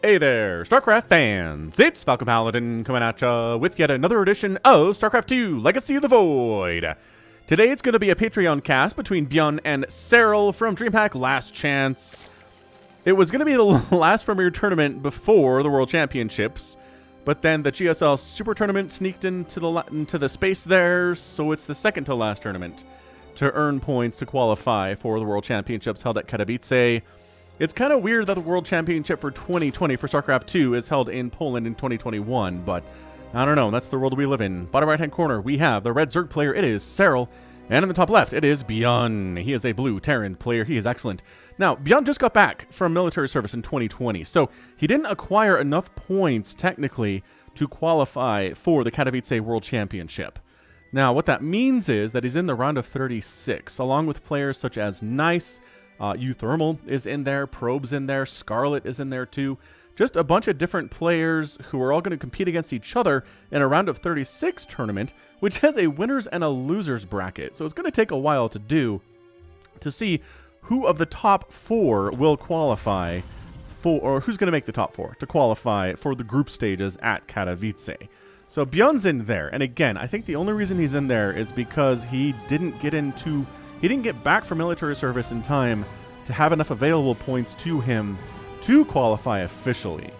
Hey there, StarCraft fans! It's Falcon Paladin coming at ya with yet another edition of StarCraft 2 Legacy of the Void. Today it's going to be a Patreon cast between ByuN and Serral from DreamHack Last Chance. It was going to be the last premier tournament before the World Championships, but then the GSL Super Tournament sneaked into the space there, so it's the second to last tournament to earn points to qualify for the World Championships held at Katowice. It's kind of weird that the World Championship for 2020 for StarCraft 2 is held in Poland in 2021, but I don't know, that's the world we live in. Bottom right-hand corner, we have the red Zerg player, it is Serral, and in the top left, it is ByuN. He is a blue Terran player, he is excellent. Now, ByuN just got back from military service in 2020, so he didn't acquire enough points, technically, to qualify for the Katowice World Championship. Now, what that means is that he's in the round of 36, along with players such as Nice, Uthermal is in there, Probe's in there, Scarlet is in there too. Just a bunch of different players who are all going to compete against each other in a round of 36 tournament, which has a winners and a losers bracket. So it's going to take a while to do to see who of the top four will qualify for, or who's going to make the top four to qualify for the group stages at Katowice. So ByuN's in there, and again, I think the only reason he's in there is because he didn't get back from military service in time to have enough available points to him to qualify officially.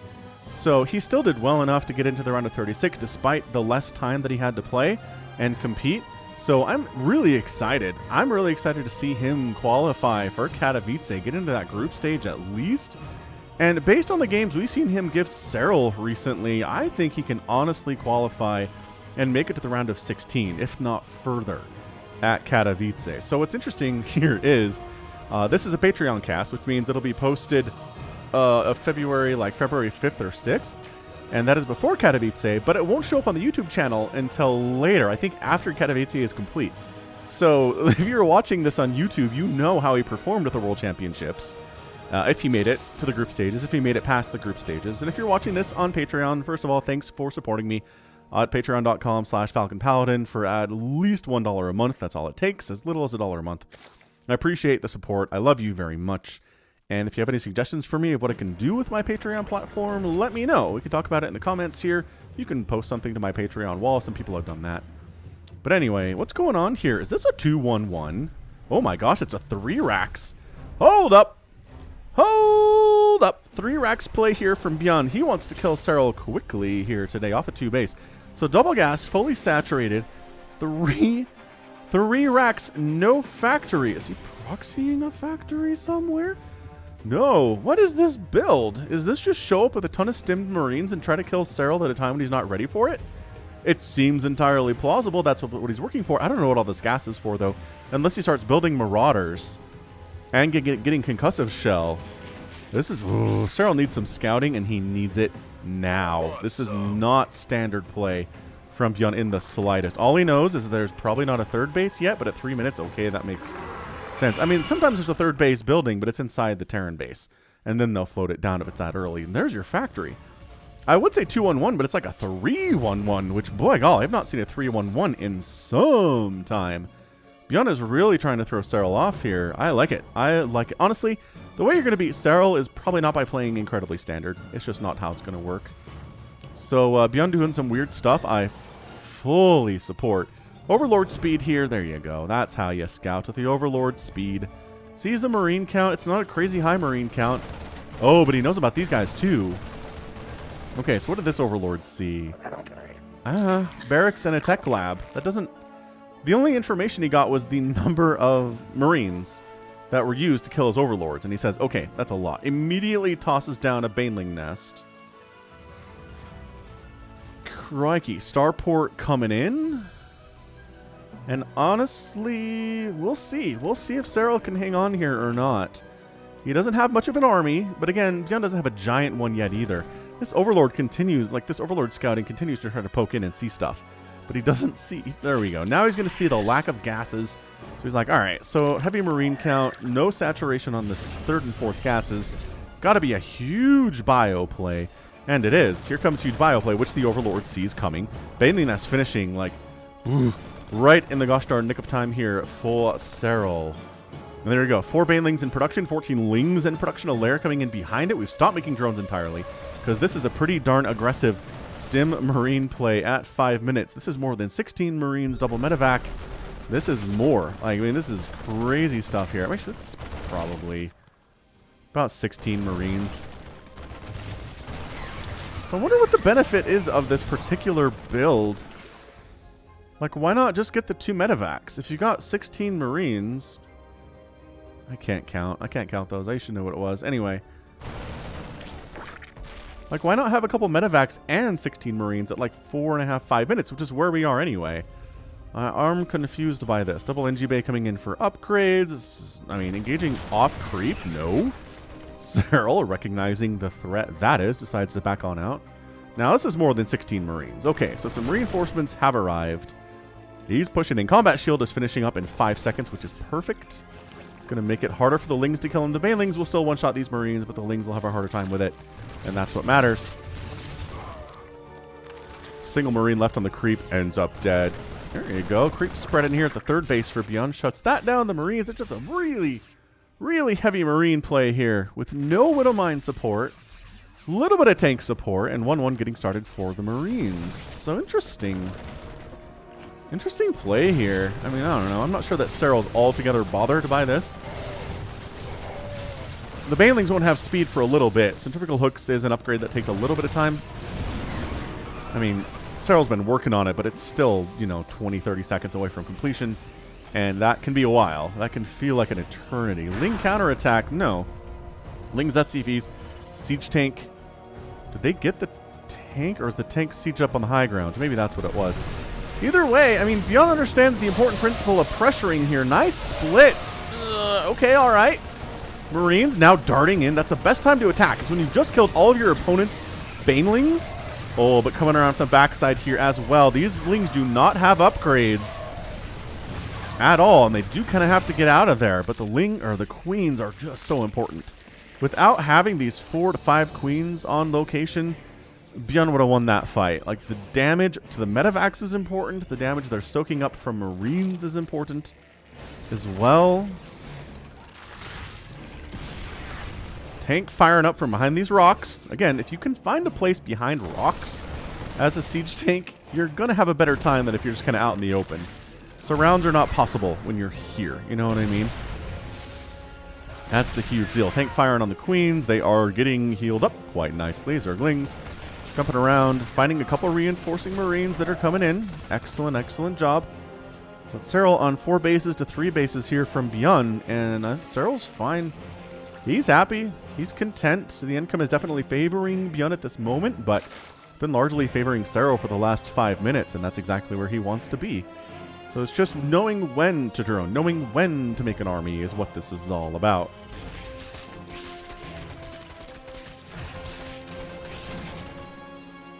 So he still did well enough to get into the round of 36 despite the less time that he had to play and compete. So I'm really excited. I'm really excited to see him qualify for Katowice, get into that group stage at least. And based on the games we've seen him give Serral recently, I think he can honestly qualify and make it to the round of 16, if not further, at Katowice. So what's interesting here is this is a Patreon cast, which means it'll be posted February 5th or 6th, and that is before Katowice, but it won't show up on the YouTube channel until later, I think after Katowice is complete. So if you're watching this on YouTube, you know how he performed at the World Championships, if he made it to the group stages, if he made it past the group stages. And if you're watching this on Patreon, first of all, thanks for supporting me at patreon.com/FalconPaladin for at least $1 a month. That's all it takes, as little as $1 a month. I appreciate the support. I love you very much. And if you have any suggestions for me of what I can do with my Patreon platform, let me know. We can talk about it in the comments here. You can post something to my Patreon wall. Some people have done that. But anyway, what's going on here? Is this a 2-1-1? Oh my gosh, it's a 3 racks. Hold up. Hold up. 3 racks play here from ByuN. He wants to kill Serral quickly here today off a 2 base. So double gas, fully saturated, 3 racks, no factory. Is he proxying a factory somewhere? No. What is this build? Is this just show up with a ton of stimmed Marines and try to kill Serral at a time when he's not ready for it? It seems entirely plausible. That's what he's working for. I don't know what all this gas is for, though, unless he starts building Marauders and getting Concussive Shell. This is... Ooh, Serral needs some scouting, and he needs it now. This is not standard play from ByuN in the slightest. All he knows is there's probably not a 3rd base yet, but at 3 minutes, okay, that makes sense. I mean, sometimes there's a 3rd base building, but it's inside the Terran base, and then they'll float it down if it's that early. And there's your factory. I would say 2-1-1, but it's like a 3-1-1, which, boy, golly, I've not seen a 3-1-1 in some time. ByuN is really trying to throw Serral off here. I like it. I like it. Honestly, the way you're going to beat Serral is probably not by playing incredibly standard. It's just not how it's going to work. So ByuN doing some weird stuff. I fully support. Overlord speed here. There you go. That's how you scout with the Overlord speed. Sees the Marine count. It's not a crazy high Marine count. Oh, but he knows about these guys too. Okay, so what did this Overlord see? Barracks and a tech lab. That doesn't... The only information he got was the number of Marines that were used to kill his Overlords. And he says, okay, that's a lot. Immediately tosses down a Baneling nest. Crikey. Starport coming in. And honestly, we'll see. We'll see if Serral can hang on here or not. He doesn't have much of an army. But again, ByuN doesn't have a giant one yet either. This Overlord continues, this Overlord scouting continues to try to poke in and see stuff. But he doesn't see... There we go. Now he's going to see the lack of gases. So he's like, all right, so heavy Marine count, no saturation on the 3rd and 4th gases. It's got to be a huge bio play. And it is. Here comes huge bio play, which the Overlord sees coming. Baneling Nest finishing, right in the gosh darn nick of time here for Serral. And there you go. 4 Banelings in production, 14 Lings in production, a lair coming in behind it. We've stopped making drones entirely. because this is a pretty darn aggressive stim Marine play at 5 minutes. This is more than 16 Marines double medevac. This is more. Like, I mean, this is crazy stuff here. Actually, it's probably about 16 Marines. So I wonder what the benefit is of this particular build. Like, why not just get the 2 medevacs? If you got 16 Marines... I can't count. I can't count those. I should know what it was. Anyway. Like, why not have a couple medevacs and 16 Marines at like 4.5, 5 minutes, which is where we are anyway. I'm confused by this. Double NG Bay coming in for upgrades. I mean, engaging off creep? No. Serral, recognizing the threat that is, decides to back on out. Now, this is more than 16 Marines. Okay, so some reinforcements have arrived. He's pushing in. Combat Shield is finishing up in 5 seconds, which is perfect. It's going to make it harder for the Lings to kill him. The Banelings will still one-shot these Marines, but the Lings will have a harder time with it. And that's what matters. Single Marine left on the creep ends up dead. There you go. Creep spread in here at the 3rd base for ByuN. Shuts that down. The Marines, it's just a really heavy Marine play here with no Widowmine support. A little bit of tank support, and 1-1 getting started for the Marines. So interesting. Interesting play here. I mean, I don't know. I'm not sure that Serral's altogether bothered by this. The Banelings won't have speed for a little bit. Centrifugal Hooks is an upgrade that takes a little bit of time. I mean, Serral's been working on it, but it's still, you know, 20, 30 seconds away from completion. And that can be a while. That can feel like an eternity. Ling counterattack? No. Ling's SCVs. Siege tank. Did they get the tank, or is the tank siege up on the high ground? Maybe that's what it was. Either way, I mean, ByuN understands the important principle of pressuring here. Nice splits. Okay, all right. Marines now darting in. That's the best time to attack, is when you've just killed all of your opponent's Banelings. Oh, but coming around from the backside here as well. These Lings do not have upgrades at all, and they do kind of have to get out of there. But the Queens are just so important. Without having these 4 to 5 Queens on location, ByuN would have won that fight. Like, the damage to the medevacs is important. The damage they're soaking up from Marines is important as well. Tank firing up from behind these rocks. Again, if you can find a place behind rocks as a siege tank, you're going to have a better time than if you're just kind of out in the open. Surrounds are not possible when you're here. You know what I mean? That's the huge deal. Tank firing on the Queens. They are getting healed up quite nicely. Zerglings jumping around, finding a couple reinforcing Marines that are coming in. Excellent, excellent job. But Serral on 4 bases to 3 bases here from ByuN, and Serral's fine. He's happy. He's content. The income is definitely favoring ByuN at this moment, but been largely favoring Serral for the last 5 minutes, and that's exactly where he wants to be. So it's just knowing when to drone, knowing when to make an army is what this is all about.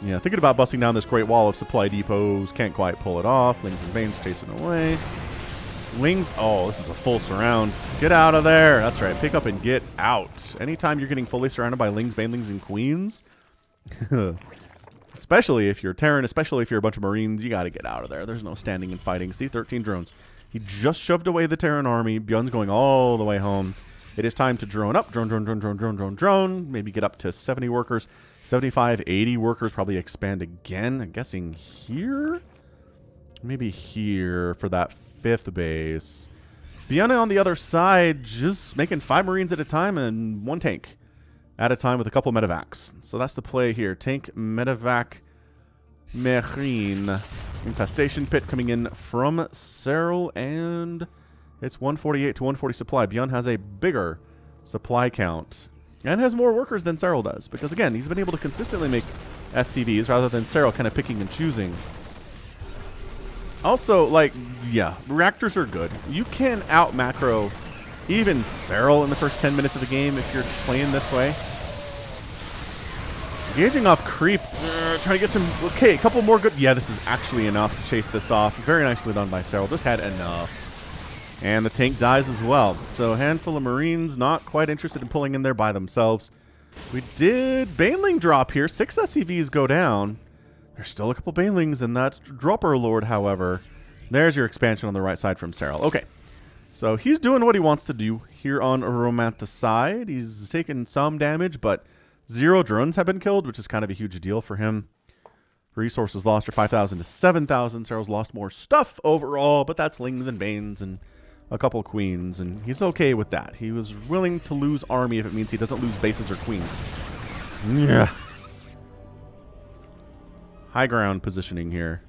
Yeah, thinking about busting down this great wall of supply depots. Can't quite pull it off. Lings and Banes chasing away. Lings, oh, this is a full surround. Get out of there. That's right. Pick up and get out. Anytime you're getting fully surrounded by Lings, Banelings, and Queens, especially if you're Terran, especially if you're a bunch of Marines, you got to get out of there. There's no standing and fighting. See, 13 drones. He just shoved away the Terran army. ByuN's going all the way home. It is time to drone up. Drone, drone, drone, drone, drone, drone, drone. Maybe get up to 70 workers. 75, 80 workers. Probably expand again. I'm guessing here? Maybe here for that 5th base. ByuN on the other side, just making 5 Marines at a time and 1 tank at a time with a couple medevacs. So that's the play here. Tank, medevac, Marine. Infestation pit coming in from Serral, and it's 148 to 140 supply. ByuN has a bigger supply count and has more workers than Serral does, because again, he's been able to consistently make SCVs rather than Serral kind of picking and choosing. Also, like, yeah, reactors are good. You can out-macro even Serral in the first 10 minutes of the game if you're playing this way. Engaging off creep. Trying to get some... Okay, a couple more good... Yeah, this is actually enough to chase this off. Very nicely done by Serral. Just had enough. And the tank dies as well. So a handful of Marines not quite interested in pulling in there by themselves. We did Baneling drop here. 6 SCVs go down. There's still a couple Banelings in that Dropper Lord, however. There's your expansion on the right side from Serral. Okay, so he's doing what he wants to do here on Romanticide. He's taking some damage, but 0 drones have been killed, which is kind of a huge deal for him. Resources lost are 5,000 to 7,000. Serral's lost more stuff overall, but that's Lings and Banes and a couple queens, and he's okay with that. He was willing to lose army if it means he doesn't lose bases or queens. Yeah. High ground positioning here.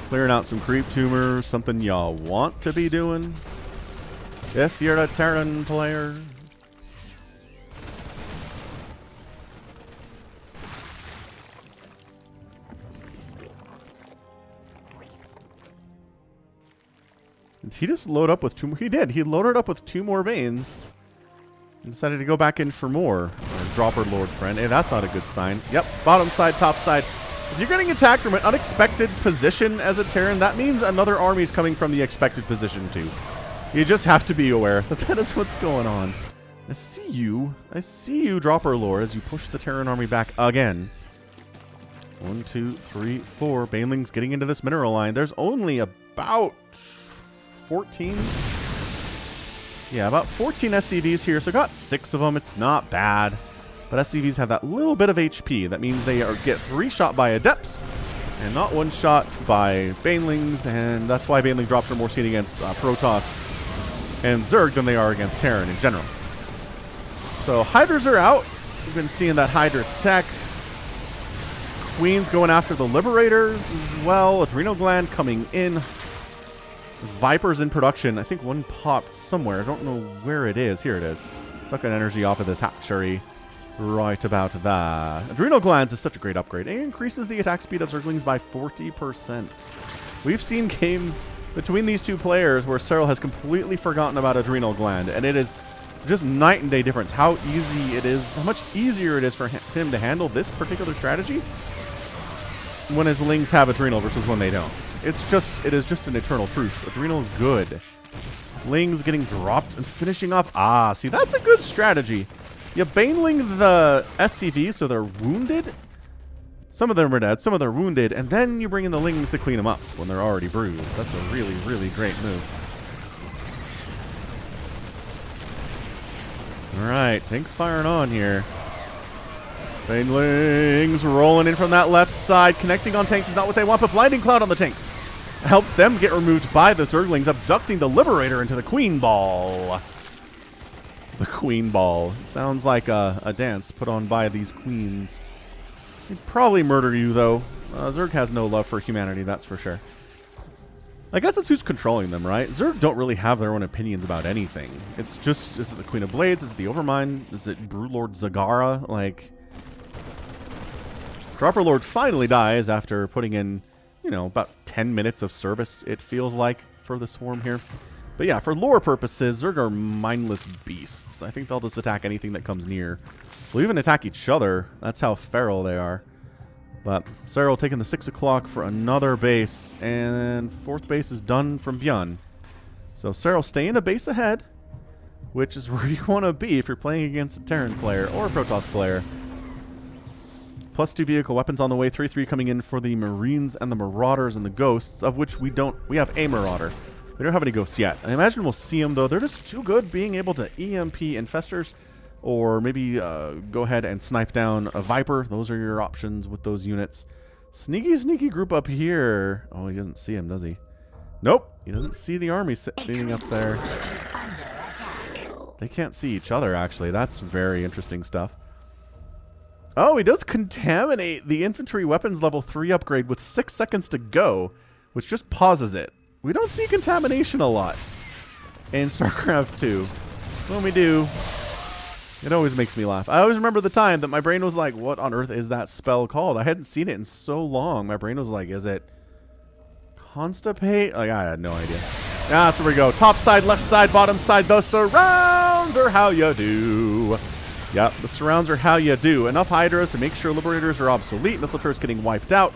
Clearing out some creep tumors, something y'all want to be doing if you're a Terran player. Did he just load up with 2 more? He did. He loaded up with 2 more Banes and decided to go back in for more. Or Dropper Lord friend. Hey, that's not a good sign. Yep, bottom side, top side. If you're getting attacked from an unexpected position as a Terran, that means another army is coming from the expected position too. You just have to be aware that that is what's going on. I see you. I see you, Dropper Lord, as you push the Terran army back again. 1, 2, 3, 4. Banelings getting into this mineral line. There's only about 14. Yeah, about 14 SCVs here, so got 6 of them. It's not bad. But SCVs have that little bit of HP. That means they get 3 shot by Adepts and not 1 shot by Banelings, and that's why Baneling drops are more seen against Protoss and Zerg than they are against Terran in general. So Hydras are out. We've been seeing that Hydra tech. Queens going after the Liberators as well. Adrenal Gland coming in. Vipers in production. I think 1 popped somewhere. I don't know where it is. Here it is. Sucking energy off of this hatchery. Right about that. Adrenal Glands is such a great upgrade. It increases the attack speed of Zerglings by 40%. We've seen games between these 2 players where Serral has completely forgotten about Adrenal Gland, and it is just night and day difference how easy it is, how much easier it is for him to handle this particular strategy when his Lings have Adrenal versus when they don't. It is just an eternal truth. Adrenal is good. Lings getting dropped and finishing off. Ah, see, that's a good strategy. You Baneling the SCV so they're wounded. Some of them are dead, some of them are wounded, and then you bring in the Lings to clean them up when they're already bruised. That's a really, really great move. Alright, tank firing on here. Banelings rolling in from that left side. Connecting on tanks is not what they want, but Blinding Cloud on the tanks helps them get removed by the Zerglings, abducting the Liberator into the Queen Ball. The Queen Ball. It sounds like a dance put on by these queens. They'd probably murder you, though. Zerg has no love for humanity, that's for sure. I guess it's who's controlling them, right? Zerg don't really have their own opinions about anything. It's just, is it the Queen of Blades? Is it the Overmind? Is it Brewlord Zagara? Like, Dropper Lord finally dies after putting in, you know, about 10 minutes of service, it feels like, for the Swarm here. But yeah, for lore purposes, Zerg are mindless beasts. I think they'll just attack anything that comes near. They'll even attack each other. That's how feral they are. But Serral taking the 6 o'clock for another base. And 4th base is done from ByuN. So Serral staying a base ahead, which is where you want to be if you're playing against a Terran player or a Protoss player. +2 vehicle weapons on the way. 3/3 coming in for the Marines and the Marauders and the Ghosts, of which we have a Marauder. We don't have any Ghosts yet. I imagine we'll see them, though. They're just too good being able to EMP Infestors, or maybe go ahead and snipe down a Viper. Those are your options with those units. Sneaky group up here. Oh, he doesn't see him, does he? Nope. He doesn't see the army sitting up there. They can't see each other, actually. That's very interesting stuff. Oh, he does contaminate the infantry weapons level 3 upgrade with 6 seconds to go, which just pauses it. We don't see contamination a lot in StarCraft 2. When we do, it always makes me laugh. I always remember the time that my brain was like, what on earth is that spell called? I hadn't seen it in so long. My brain was like, is it Constipate? Like, I had no idea. Ah, that's where we go. Top side, left side, bottom side. The surrounds are how you do. Yep, the surrounds are how you do. Enough Hydras to make sure Liberators are obsolete. Missile turrets getting wiped out.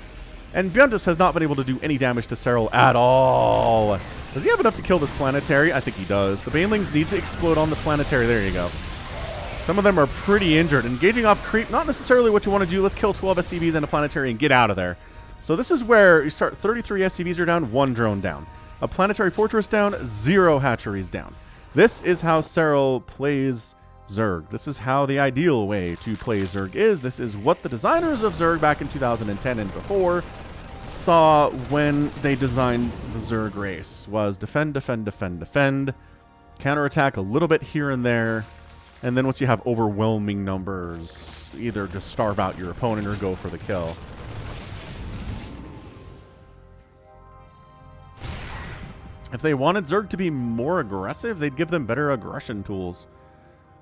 And ByuN just has not been able to do any damage to Serral at all. Does he have enough to kill this planetary? I think he does. The Banelings need to explode on the planetary. There you go. Some of them are pretty injured. Engaging off creep, not necessarily what you want to do. Let's kill 12 SCVs and a planetary and get out of there. So this is where you start 33 SCVs are down, 1 drone down. A planetary fortress down, 0 hatcheries down. This is how Serral plays Zerg. This is how the ideal way to play Zerg is. This is what the designers of Zerg back in 2010 and before saw when they designed the Zerg race. Was defend, defend, defend, defend, counterattack a little bit here and there, and then once you have overwhelming numbers, either just starve out your opponent or go for the kill. If they wanted Zerg to be more aggressive, they'd give them better aggression tools.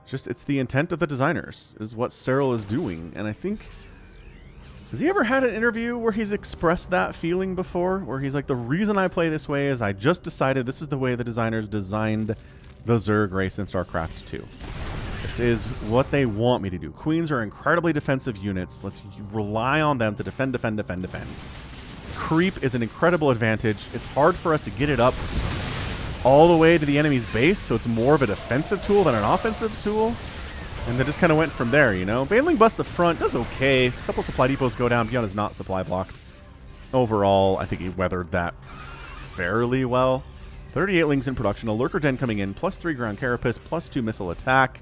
Just, it's the intent of the designers, is what Serral is doing. And I think, has he ever had an interview where he's expressed that feeling before? Where he's like, the reason I play this way is I just decided this is the way the designers designed the Zerg race in StarCraft 2. This is what they want me to do. Queens are incredibly defensive units. Let's rely on them to defend, defend, defend, defend. Creep is an incredible advantage. It's hard for us to get it up all the way to the enemy's base, so it's more of a defensive tool than an offensive tool. And they just kind of went from there, you know? Baneling busts the front, does okay. A couple supply depots go down. ByuN is not supply blocked. Overall, I think he weathered that fairly well. 38 Lings in production. A Lurker Gen coming in. +3 ground carapace. +2 missile attack.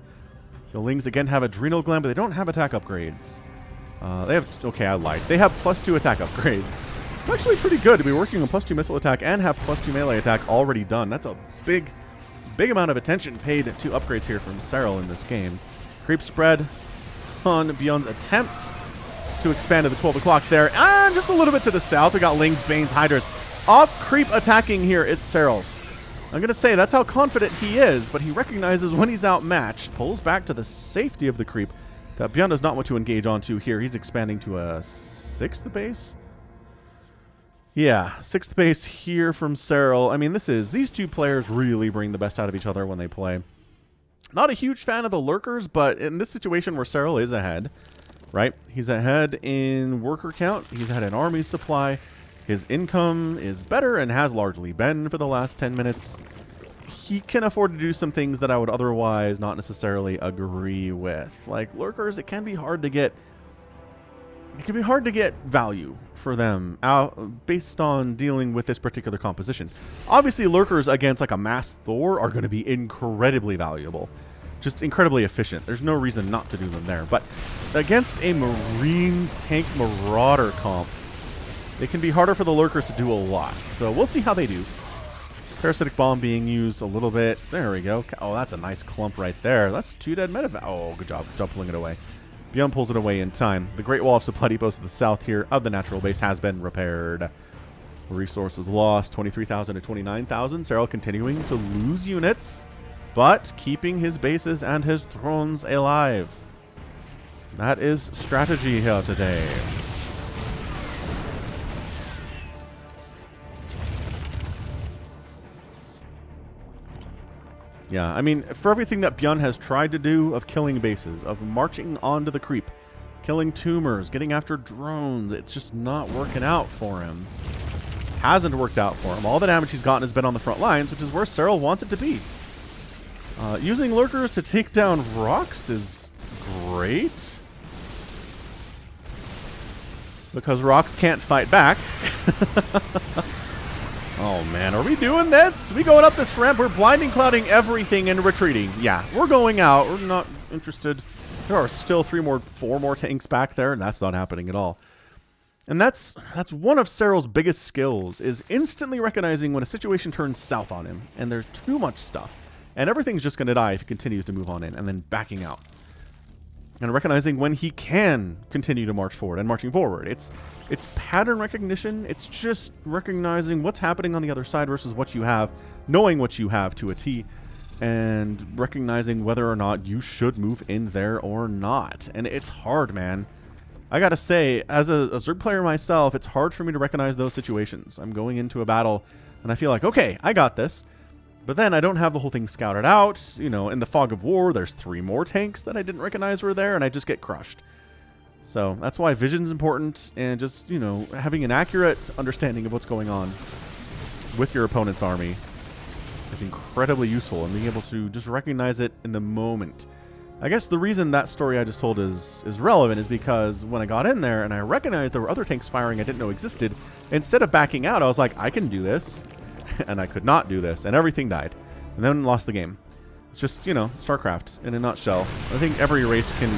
The Lings again have Adrenal Gland, but they don't have attack upgrades. They have... Okay, I lied. They have +2 attack upgrades. It's actually pretty good to be working on +2 missile attack and have +2 melee attack already done. That's a big amount of attention paid to upgrades here from Serral in this game. Creep spread on ByuN's attempt to expand to the 12 o'clock there. And just a little bit to the south, we got Lings, Banes, Hydras. Off creep attacking here is Serral. I'm going to say that's how confident he is, but he recognizes when he's outmatched, pulls back to the safety of the creep that ByuN does not want to engage onto here. He's expanding to a 6th base. Yeah, 6th base here from Serral. I mean, these two players really bring the best out of each other when they play. Not a huge fan of the Lurkers, but in this situation where Serral is ahead, right? He's ahead in worker count. He's ahead in army supply. His income is better and has largely been for the last 10 minutes. He can afford to do some things that I would otherwise not necessarily agree with. Like Lurkers, it can be hard to get... It can be hard to get value for them out based on dealing with this particular composition. Obviously, Lurkers against like a mass Thor are going to be incredibly valuable. Just incredibly efficient. There's no reason not to do them there. But against a Marine Tank Marauder comp, it can be harder for the Lurkers to do a lot. So we'll see how they do. Parasitic Bomb being used a little bit. There we go. Oh, that's a nice clump right there. That's 2 dead medevac. Oh, good job. Good job pulling it away. ByuN pulls it away in time. The Great Wall of Supply Depots to the south here of the natural base has been repaired. Resources lost, 23,000 to 29,000. Serral continuing to lose units, but keeping his bases and his thrones alive. That is strategy here today. Yeah, I mean, for everything that ByuN has tried to do of killing bases, of marching onto the creep, killing tumors, getting after drones, it's just not working out for him. Hasn't worked out for him. All the damage he's gotten has been on the front lines, which is where Serral wants it to be. Using Lurkers to take down rocks is great, because rocks can't fight back. Oh man, are we doing this? We going up this ramp? We're blinding clouding everything and retreating. Yeah, we're going out. We're not interested. There are still 4 more tanks back there, and that's not happening at all. And that's one of Serral's biggest skills, is instantly recognizing when a situation turns south on him, and there's too much stuff, and everything's just going to die if he continues to move on in, and then backing out. And recognizing when he can continue to march forward and marching forward. It's pattern recognition. It's just recognizing what's happening on the other side versus what you have, knowing what you have to a T, and recognizing whether or not you should move in there or not. And it's hard, man. I gotta say, as a Zerg player myself, it's hard for me to recognize those situations. I'm going into a battle, and I feel like, okay, I got this. But then I don't have the whole thing scouted out. You know, in the fog of war, there's 3 more tanks that I didn't recognize were there, and I just get crushed. So that's why vision's important, and just, you know, having an accurate understanding of what's going on with your opponent's army is incredibly useful, and being able to just recognize it in the moment. I guess the reason that story I just told is relevant is because when I got in there and I recognized there were other tanks firing I didn't know existed, instead of backing out, I was like, I can do this. And I could not do this, and everything died. And then lost the game. It's just, you know, StarCraft in a nutshell. I think every race can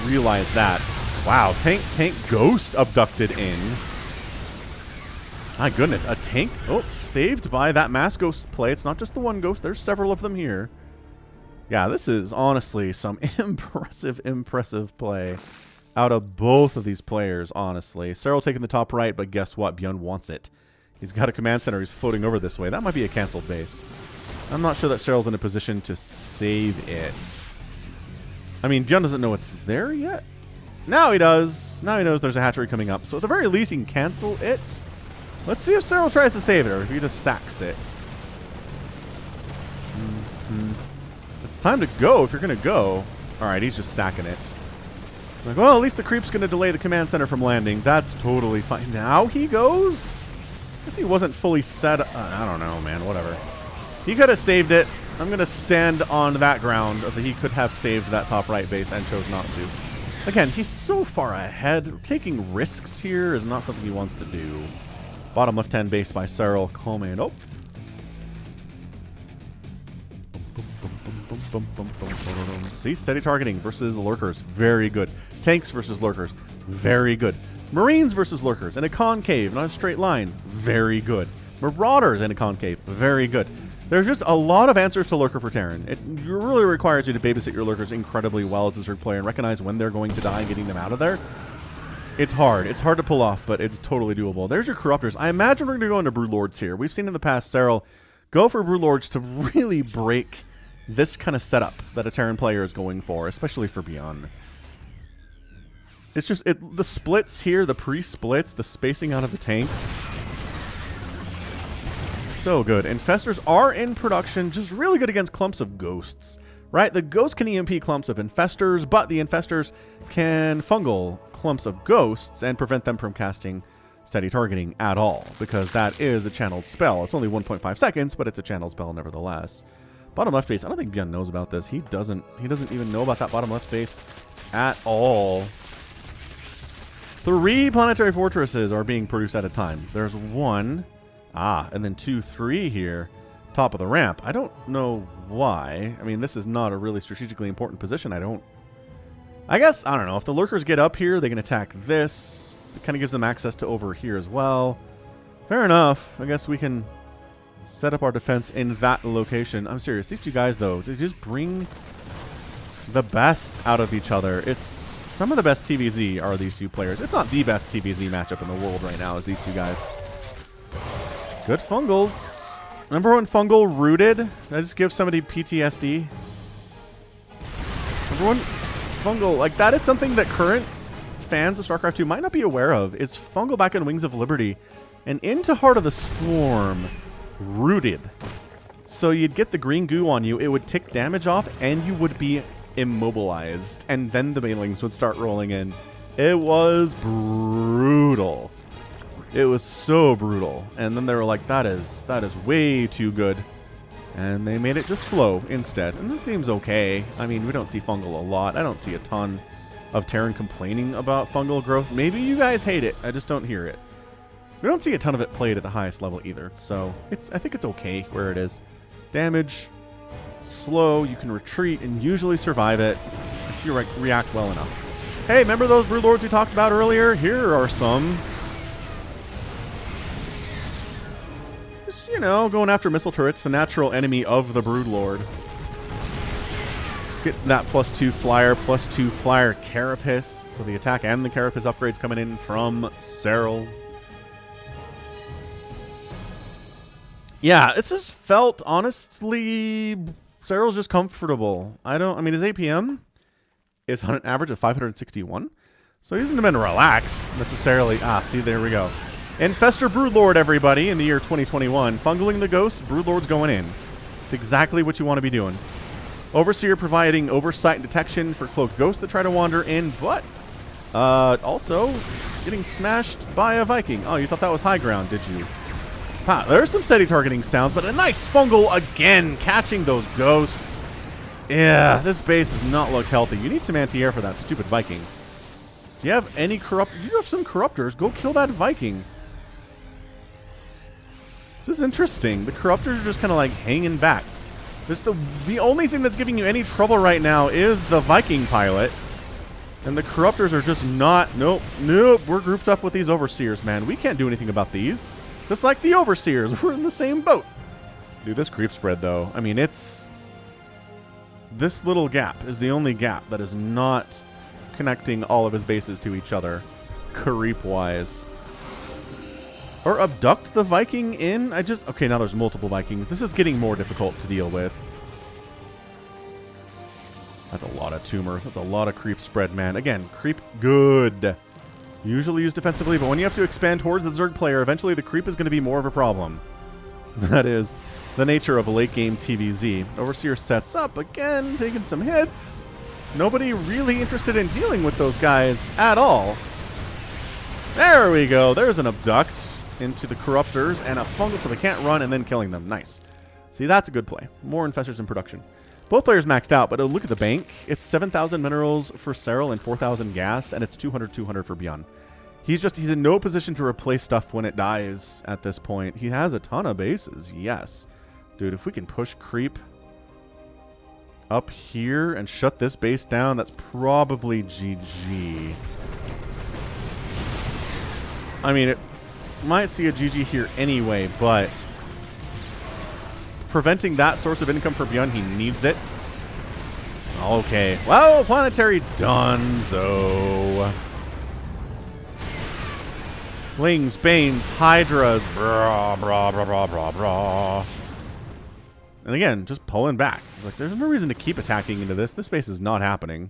realize that. Wow, tank ghost abducted in. My goodness, a tank, saved by that mass ghost play. It's not just the one ghost, there's several of them here. Yeah, this is honestly some impressive play out of both of these players, honestly. Serral taking the top right, but guess what? ByuN wants it. He's got a command center. He's floating over this way. That might be a canceled base. I'm not sure that Serral's in a position to save it. I mean, ByuN doesn't know it's there yet. Now he does. Now he knows there's a hatchery coming up. So at the very least, he can cancel it. Let's see if Serral tries to save it or if he just sacks it. It's time to go if you're going to go. All right, he's just sacking it. Like, well, at least the creep's going to delay the command center from landing. That's totally fine. Now he goes? I guess he wasn't fully set. I don't know, man. Whatever. He could have saved it. I'm going to stand on that ground that he could have saved that top right base and chose not to. Again, he's so far ahead. Taking risks here is not something he wants to do. Bottom left-hand base by Serral. Coming up. See, steady targeting versus lurkers. Very good. Tanks versus lurkers. Very good. Marines versus lurkers in a concave, not a straight line. Very good. Marauders in a concave. Very good. There's just a lot of answers to lurker for Terran. It really requires you to babysit your lurkers incredibly well as a Zerg player and recognize when they're going to die and getting them out of there. It's hard. It's hard to pull off, but it's totally doable. There's your Corruptors. I imagine we're going to go into Broodlords here. We've seen in the past Serral go for Broodlords to really break this kind of setup that a Terran player is going for, especially for ByuN. It's just the splits here, the pre-splits, the spacing out of the tanks. So good. Infestors are in production, just really good against clumps of ghosts, right? The ghosts can EMP clumps of infestors, but the infestors can fungal clumps of ghosts and prevent them from casting steady targeting at all, because that is a channeled spell. It's only 1.5 seconds, but it's a channeled spell nevertheless. Bottom left base, I don't think ByuN knows about this. He doesn't even know about that bottom left base at all. 3 planetary fortresses are being produced at a time. There's 1, and then 2, 3 here, top of the ramp. I don't know why. I mean, this is not a really strategically important position. I don't know. If the lurkers get up here, they can attack this. It kind of gives them access to over here as well. Fair enough. I guess we can set up our defense in that location. I'm serious. These two guys, though, they just bring the best out of each other. It's some of the best TVZ are these two players. If not the best TVZ matchup in the world right now is these two guys. Good fungals. Number 1 fungal rooted. Did I just give somebody PTSD? Number 1 fungal. Like, that is something that current fans of StarCraft 2 might not be aware of, is fungal back in Wings of Liberty and into Heart of the Swarm. Rooted. So you'd get the green goo on you, it would tick damage off, and you would be immobilized. And then the banelings would start rolling in. It was brutal. It was so brutal. And then they were like, that is way too good. And they made it just slow instead. And it seems okay. I mean, we don't see fungal a lot. I don't see a ton of Terran complaining about fungal growth. Maybe you guys hate it. I just don't hear it. We don't see a ton of it played at the highest level either, so I think it's okay where it is. Damage, slow, you can retreat and usually survive it if you react well enough. Hey, remember those Broodlords we talked about earlier? Here are some. Just, you know, going after missile turrets, the natural enemy of the Broodlord. Get that +2 flyer, +2 flyer carapace, so the attack and the carapace upgrades coming in from Serral. Yeah, this has felt, honestly, Serral's just comfortable. I mean, his APM is on an average of 561. So he hasn't been relaxed, necessarily. See, there we go. Infestor Broodlord, everybody, in the year 2021. Fungaling the ghosts, Broodlord's going in. It's exactly what you want to be doing. Overseer providing oversight and detection for cloaked ghosts that try to wander in, but also getting smashed by a Viking. Oh, you thought that was high ground, did you? There's some steady targeting sounds, but a nice fungal again, catching those ghosts. Yeah, this base does not look healthy. You need some anti-air for that stupid Viking. Do you have any corrupt? You have some corruptors. Go kill that Viking. This is interesting. The corruptors are just kind of like hanging back. This the only thing that's giving you any trouble right now is the Viking pilot. And the corruptors are just not... Nope. We're grouped up with these overseers, man. We can't do anything about these. Just like the overseers. We're in the same boat. Dude, this creep spread, though. I mean, it's... This little gap is the only gap that is not connecting all of his bases to each other, creep-wise. Or abduct the Viking in? Okay, now there's multiple Vikings. This is getting more difficult to deal with. That's a lot of tumors. That's a lot of creep spread, man. Again, creep good. Usually used defensively, but when you have to expand towards the Zerg player, eventually the creep is going to be more of a problem. That is the nature of a late-game TVZ. Overseer sets up, again, taking some hits. Nobody really interested in dealing with those guys at all. There we go. There's an abduct into the corruptors and a fungal so they can't run and then killing them. Nice. See, that's a good play. More infestors in production. Both players maxed out, but look at the bank. It's 7,000 minerals for Serral and 4,000 gas, and it's 200 for ByuN. He's in no position to replace stuff when it dies at this point. He has a ton of bases, yes. Dude, if we can push creep up here and shut this base down, that's probably GG. I mean, it might see a GG here anyway, but preventing that source of income for ByuN, he needs it. Okay. Well, planetary donezo. Lings, Banes, Hydras, brah, brah, brah, brah, brah, brah. And again, just pulling back. Like, there's no reason to keep attacking into this. This base is not happening.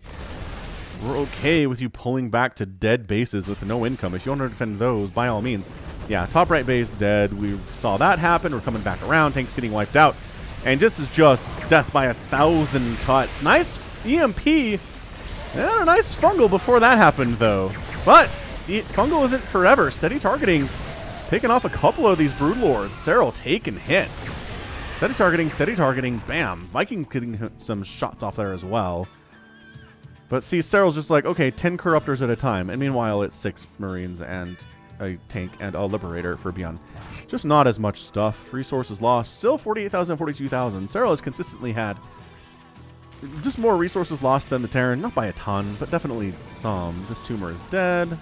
We're okay with you pulling back to dead bases with no income. If you want to defend those, by all means. Yeah, top right base dead. We saw that happen. We're coming back around. Tanks getting wiped out. And this is just death by 1,000 cuts. Nice EMP. And a nice fungal before that happened, though. But fungal isn't forever. Steady targeting. Taking off a couple of these Broodlords. Serral taking hits. Steady targeting. Bam. Viking getting some shots off there as well. But see, Serral's just like, okay, 10 corruptors at a time. And meanwhile, it's 6 Marines and a tank and a Liberator for ByuN. Just not as much stuff. Resources lost. Still 48,000, 42,000. Serral has consistently had just more resources lost than the Terran. Not by a ton, but definitely some. This tumor is dead.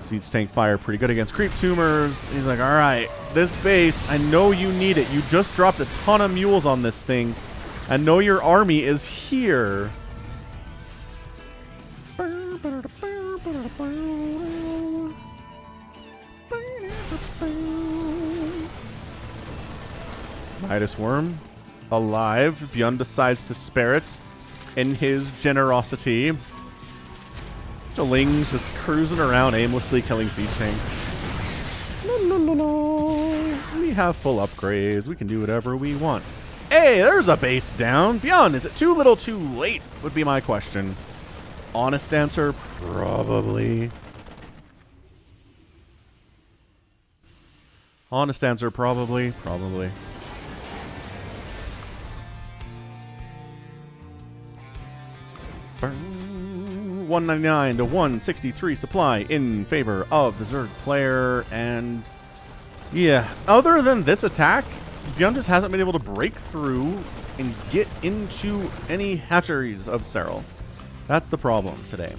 Siege tank fire pretty good against creep tumors. He's like, all right, this base, I know you need it. You just dropped a ton of mules on this thing. I know your army is here. Midas Worm alive. ByuN decides to spare it in his generosity. Ling's just cruising around aimlessly killing siege tanks. No. We have full upgrades. We can do whatever we want. Hey, there's a base down. ByuN, is it too little too late? Would be my question. Honest answer, probably. Honest answer, probably. 199 to 163 supply in favor of the Zerg player. And yeah, other than this attack, ByuN just hasn't been able to break through and get into any hatcheries of Serral. That's the problem today.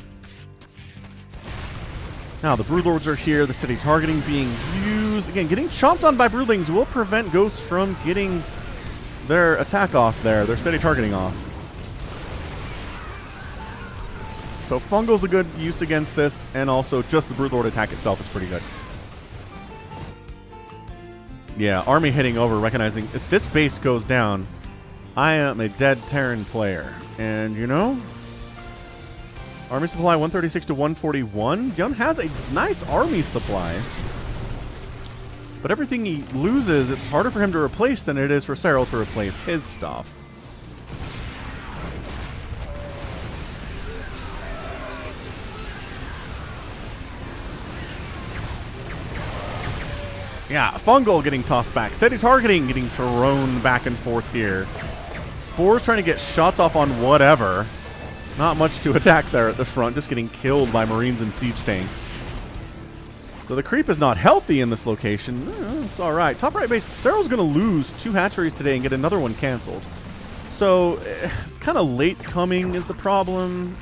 Now, the Broodlords are here. The city targeting being used. Again, getting chomped on by Broodlings will prevent Ghosts from getting their attack off there. Their steady targeting off. So Fungal's a good use against this, and also just the Broodlord attack itself is pretty good. Yeah, army hitting over, recognizing if this base goes down, I am a dead Terran player. And, you know, army supply 136 to 141. ByuN has a nice army supply. But everything he loses, it's harder for him to replace than it is for Serral to replace his stuff. Yeah, Fungal getting tossed back. Steady targeting getting thrown back and forth here. Spores trying to get shots off on whatever. Not much to attack there at the front, just getting killed by Marines and siege tanks. So the creep is not healthy in this location. It's alright. Top right base, Serral's going to lose 2 hatcheries today and get another one canceled. So it's kind of late coming is the problem.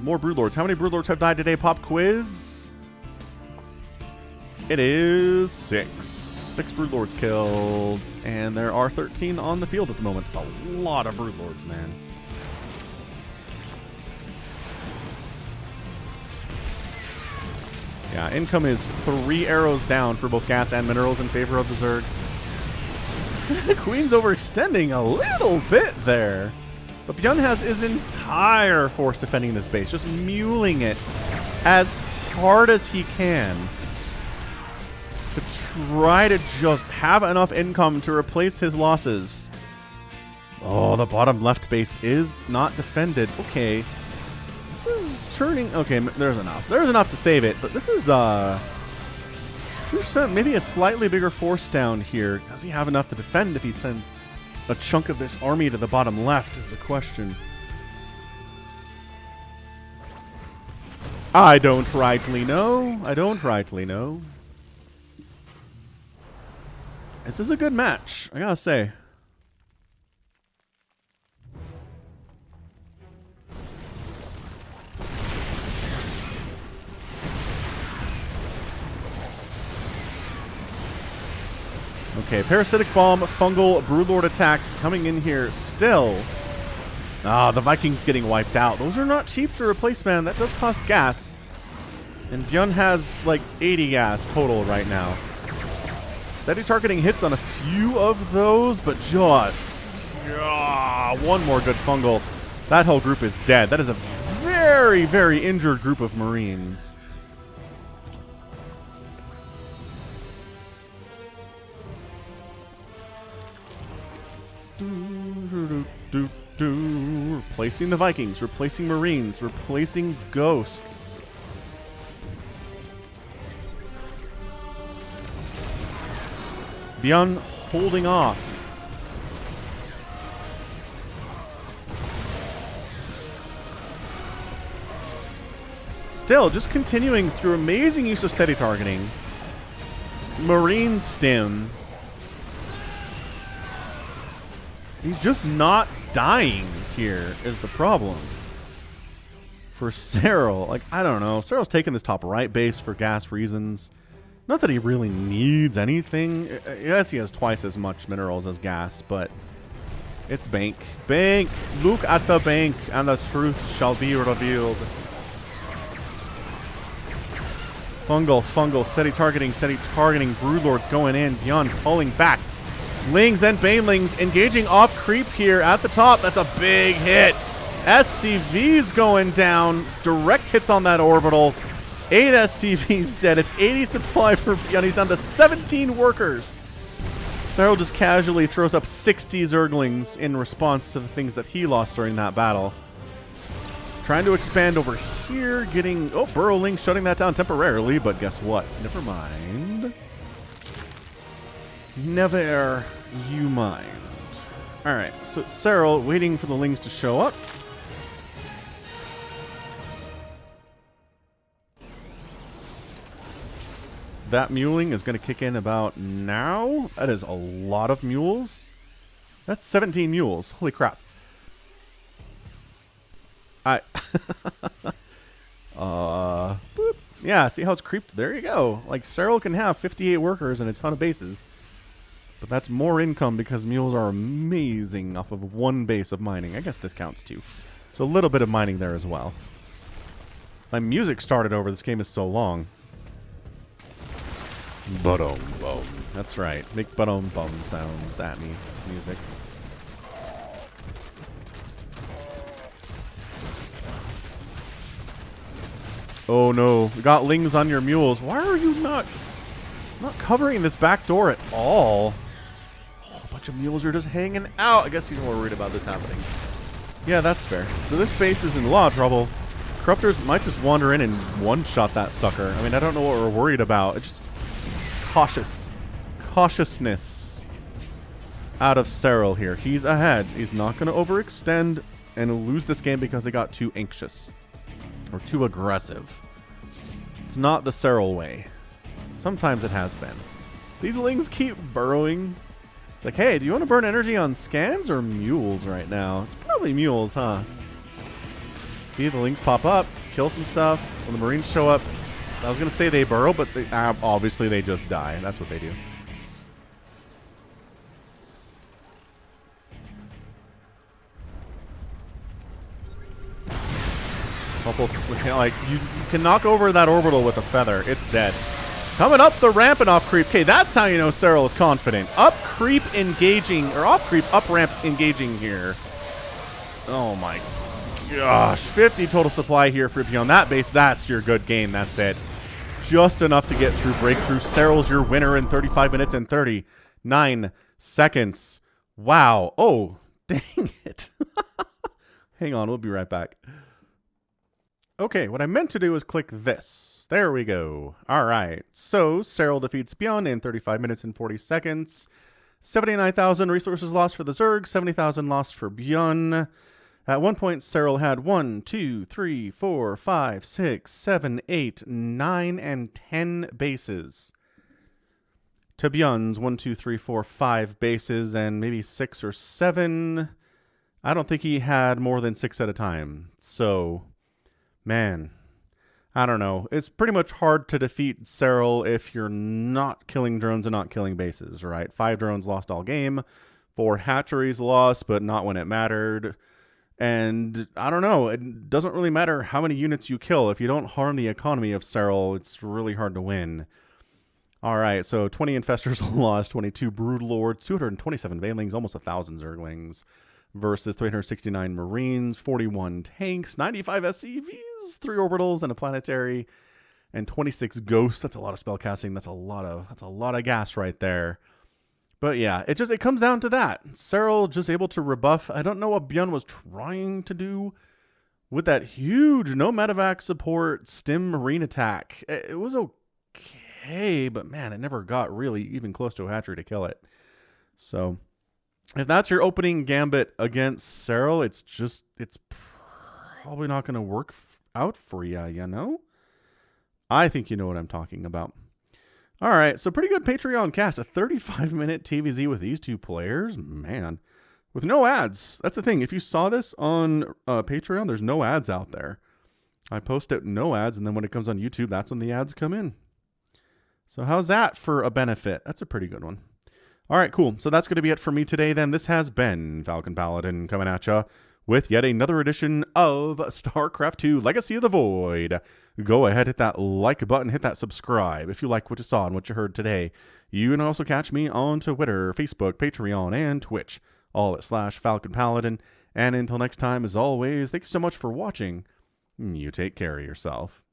More Broodlords. How many Broodlords have died today? Pop quiz. It is 6. 6 Broodlords killed. And there are 13 on the field at the moment. That's a lot of Broodlords, man. Yeah, income is 3 arrows down for both gas and minerals in favor of the Zerg. The Queen's overextending a little bit there. But ByuN has his entire force defending this base, just muling it as hard as he can to try to just have enough income to replace his losses. Oh, the bottom left base is not defended. Okay. This is turning... Okay, there's enough. There's enough to save it, but this is, maybe a slightly bigger force down here. Does he have enough to defend if he sends a chunk of this army to the bottom left is the question. I don't rightly know. I don't rightly know. This is a good match, I gotta say. Okay, Parasitic Bomb, Fungal, Broodlord attacks coming in here still. Ah, the Vikings getting wiped out. Those are not cheap to replace, man. That does cost gas. And ByuN has like 80 gas total right now. Steady targeting hits on a few of those, but just one more good Fungal. That whole group is dead. That is a very, very injured group of Marines. Replacing the Vikings, replacing Marines, replacing Ghosts. ByuN holding off. Still, just continuing through amazing use of steady targeting. Marine stim. He's just not dying here is the problem. For Serral, like, I don't know. Serral's taking this top right base for gas reasons. Not that he really needs anything. Yes, he has twice as much minerals as gas, but it's bank. Bank! Look at the bank, and the truth shall be revealed. Fungal, steady targeting, Broodlords going in, ByuN pulling back. Lings and Banelings engaging off creep here at the top. That's a big hit. SCV's going down. Direct hits on that orbital. 8 SCVs dead. It's 80 supply for ByuN. He's down to 17 workers. Serral just casually throws up 60 Zerglings in response to the things that he lost during that battle. Trying to expand over here, getting... Oh, Burrowling shutting that down temporarily, but guess what? Never mind. Never you mind. Alright, so Serral waiting for the Lings to show up. That muling is going to kick in about now. That is a lot of mules. That's 17 mules. Holy crap. Boop. Yeah, see how it's creeped? There you go. Like, Serral can have 58 workers and a ton of bases. But that's more income because mules are amazing off of one base of mining. I guess this counts too. So a little bit of mining there as well. My music started over. This game is so long. Ba-dum bum. That's right. Make ba-dum bum sounds at me. Music. Oh no. We got Lings on your mules. Why are you not covering this back door at all? A bunch of mules are just hanging out. I guess he's more worried about this happening. Yeah, that's fair. So this base is in a lot of trouble. Corruptors might just wander in and one-shot that sucker. I mean, I don't know what we're worried about. It's just cautiousness. out of Serral here. He's ahead. He's not going to overextend and lose this game because they got too anxious or too aggressive. It's not the Serral way. Sometimes it has been. These lings keep burrowing. It's like, hey, do you want to burn energy on scans or mules right now? It's probably mules, huh? See, the lings pop up, kill some stuff. When the Marines show up, I was going to say they burrow, but they, obviously they just die. That's what they do. Like, you can knock over that orbital with a feather. It's dead. Coming up the ramp and off creep. Okay, that's how you know Serral is confident. Up creep engaging, or off creep, up ramp engaging here. Oh my gosh. 50 total supply here for ByuN. That base, that's your good game. That's it. Just enough to get through breakthrough. Serral's your winner in 35 minutes and 39 seconds. Wow. Oh, dang it. Hang on, we'll be right back. Okay, what I meant to do was click this. There we go. All right. So, Serral defeats ByuN in 35 minutes and 40 seconds. 79,000 resources lost for the Zerg, 70,000 lost for ByuN. At one point, Serral had 1, 2, 3, 4, 5, 6, 7, 8, 9, and 10 bases. To ByuN's 1, 2, 3, 4, 5 bases and maybe 6 or 7. I don't think he had more than 6 at a time. So, man, I don't know. It's pretty much hard to defeat Serral if you're not killing drones and not killing bases, right? 5 drones lost all game. 4 hatcheries lost, but not when it mattered. And I don't know. It doesn't really matter how many units you kill. If you don't harm the economy of Serral, it's really hard to win. All right, so 20 Infestors lost, 22 Brood Lords, 227 Banelings, almost 1,000 Zerglings. Versus 369 Marines, 41 tanks, 95 SCVs, 3 orbitals, and a planetary, and 26 ghosts. That's a lot of spell casting. That's a lot of gas right there. But yeah, it comes down to that. Serral just able to rebuff. I don't know what ByuN was trying to do with that huge no medevac support stim Marine attack. It was okay, but man, it never got really even close to a hatchery to kill it. So if that's your opening gambit against Serral, it's probably not going to work out for you, you know? I think you know what I'm talking about. All right, so pretty good Patreon cast. A 35-minute TVZ with these 2 players. Man, with no ads. That's the thing. If you saw this on Patreon, there's no ads out there. I post it no ads, and then when it comes on YouTube, that's when the ads come in. So how's that for a benefit? That's a pretty good one. All right, cool. So that's going to be it for me today then. This has been Falcon Paladin coming at ya with yet another edition of StarCraft 2 Legacy of the Void. Go ahead, hit that like button, hit that subscribe if you like what you saw and what you heard today. You can also catch me on Twitter, Facebook, Patreon, and Twitch, all at /Falcon Paladin. And until next time, as always, thank you so much for watching. You take care of yourself.